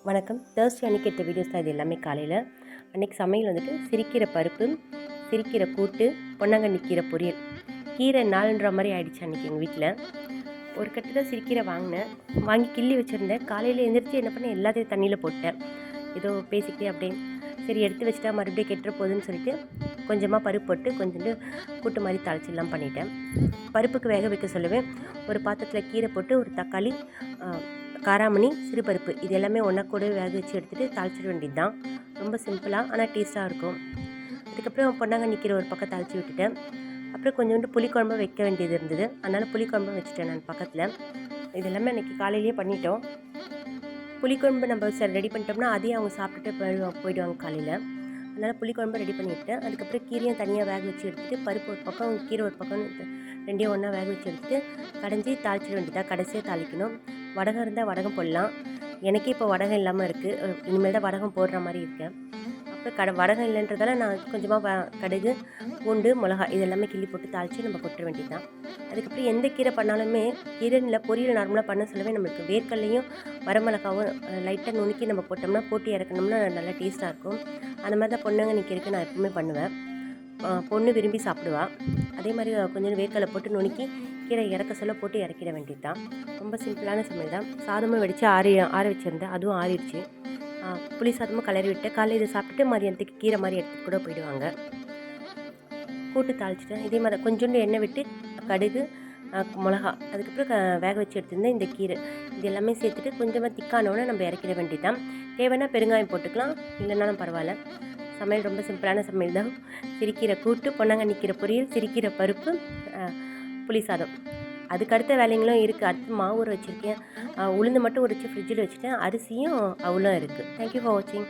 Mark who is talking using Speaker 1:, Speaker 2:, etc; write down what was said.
Speaker 1: வணக்கம். தேர்ஸ்டே அன்றைக்கி எடுத்த வீடியோஸ் தான் இது எல்லாமே. காலையில் அன்றைக்கி சமையல் வந்துட்டு சிரிக்கிற பருப்பு, சிரிக்கிற கூட்டு, பொன்னாங்கண்ணி கீரை பொரியல். கீரை நாளுன்ற மாதிரி ஆயிடுச்சு அன்றைக்கி எங்கள் வீட்டில். ஒரு கட்டு தான் சிரிக்கீரை வாங்கி கிள்ளி வச்சுருந்தேன். காலையில் எழுந்திரிச்சு என்ன பண்ணேன், எல்லாத்தையும் தண்ணியில் போட்டேன். ஏதோ பேசிக்கிட்டே அப்படியே சரி எடுத்து வச்சுட்டா மறுபடியும் கெட்டுற போகுதுன்னு சொல்லிட்டு கொஞ்சமாக பருப்பு போட்டு கொஞ்சோண்டு கூட்டு மாதிரி தாளிச்சிடலாம் பண்ணிட்டேன். பருப்புக்கு வேக வைக்க சொல்லுவேன். ஒரு பாத்திரத்தில் கீரை போட்டு ஒரு தக்காளி, காராமணி, சிறுபருப்பு இது எல்லாமே ஒன்றா கூட வேக வச்சு எடுத்துகிட்டு தாளிச்சிட வேண்டியது தான். ரொம்ப சிம்பிளாக ஆனால் டேஸ்ட்டாக இருக்கும். அதுக்கப்புறம் பொன்னாங்கண்ணி கீரை ஒரு பக்கம் தாளித்து விட்டுட்டேன். அப்புறம் கொஞ்சோண்டு புளிக்குழம்பு வைக்க வேண்டியது இருந்தது, அதனால் புளிக்குழம்பும் வச்சுட்டேன் நான் பக்கத்தில். இது எல்லாமே அன்றைக்கி காலையிலேயே பண்ணிட்டோம். புளிக்குழம்பு நம்ம ரெடி பண்ணிட்டோம்னா அதையும் அவங்க சாப்பிட்டுட்டு போயிடுவாங்க காலையில். அதனால் புளிக்குழம்பு ரெடி பண்ணிவிட்டேன். அதுக்கப்புறம் கீரையும் தனியாக வேக வச்சு எடுத்துகிட்டு பருப்பு ஒரு பக்கம், கீரை ஒரு பக்கம், ரெண்டையும் ஒன்றா வேக வச்சு எடுத்துகிட்டு கடைஞ்சி தாளிச்சிட வேண்டியதாக. கடைசியாக தாளிக்கணும். வடகம் இருந்தால் வடகம் போடலாம். எனக்கே இப்போ வடகம் இல்லாமல் இருக்குது. இனிமேல் தான் வடகம் போடுற மாதிரி இருக்கேன். அப்புறம் வடகம் இல்லைன்றதால நான் கொஞ்சமாக கடுகு, பூண்டு, மிளகா இது எல்லாமே கிள்ளி போட்டு தாளித்து நம்ம கொட்ட வேண்டியது தான். அதுக்கப்புறம் எந்த கீரை பண்ணாலுமே கீரையில் பொரியல் நார்மலாக பண்ண சொல்லவே நம்மளுக்கு வேர்க்கல்லையும் வரமிளகாவும் லைட்டாக நுணுக்கி நம்ம போட்டோம்னா போட்டு இறக்கணும்னா நல்லா டேஸ்ட்டாக இருக்கும். அந்த மாதிரி தான் பொன்னாங்கண்ணி கீரைக்கு நான் எப்பவுமே பண்ணுவேன். பொண்ணு விரும்பி சாப்பிடுவா. அதே மாதிரி கொஞ்சம் வேர்க்கடலை போட்டு நுணுக்கி கீரை இறக்க சொல்ல போட்டு இறக்கிட வேண்டியது தான். ரொம்ப சிம்பிளான சமையல் தான். சாதமும் வடித்து ஆற வச்சுருந்தேன், அதுவும் ஆறிடுச்சு. புளி சாதமும் கிளறி விட்டேன். காலையில் இதை சாப்பிட்டுட்டு மதியானத்துக்கு கீரை மாதிரி எடுத்துகிட்டு கூட போயிடுவாங்க. கூட்டு தாளிச்சிட்டேன். இதே மாதிரி கொஞ்சோண்டு எண்ணெய் விட்டு கடுகு, மிளகா, அதுக்கப்புறம் வேக வச்சு எடுத்துருந்தேன் இந்த கீரை இது எல்லாமே சேர்த்துட்டு கொஞ்சமாக திக்கானோடனே நம்ம இறக்கிட வேண்டியது தான். தேவைன்னா பெருங்காயம் போட்டுக்கலாம், இல்லைனாலும் பரவாயில்ல. சமையல் ரொம்ப சிம்பிளான சமையல் தான். சிரிக்கீரை கூட்டு, பொன்னாங்கண்ணி கீரை பொரியல், சிரிக்கீரை பருப்பு, புளி சாதம். அதுக்கு அடுத்த வேலைங்களும் இருக்குது. அடுத்து மாவு ஊற வச்சுருக்கேன். உளுந்து மட்டும் உரித்து ஃப்ரிட்ஜில் வச்சுட்டேன். அரிசியும் அவ்வளோ இருக்குது. தேங்க்யூ ஃபார் வாட்சிங்.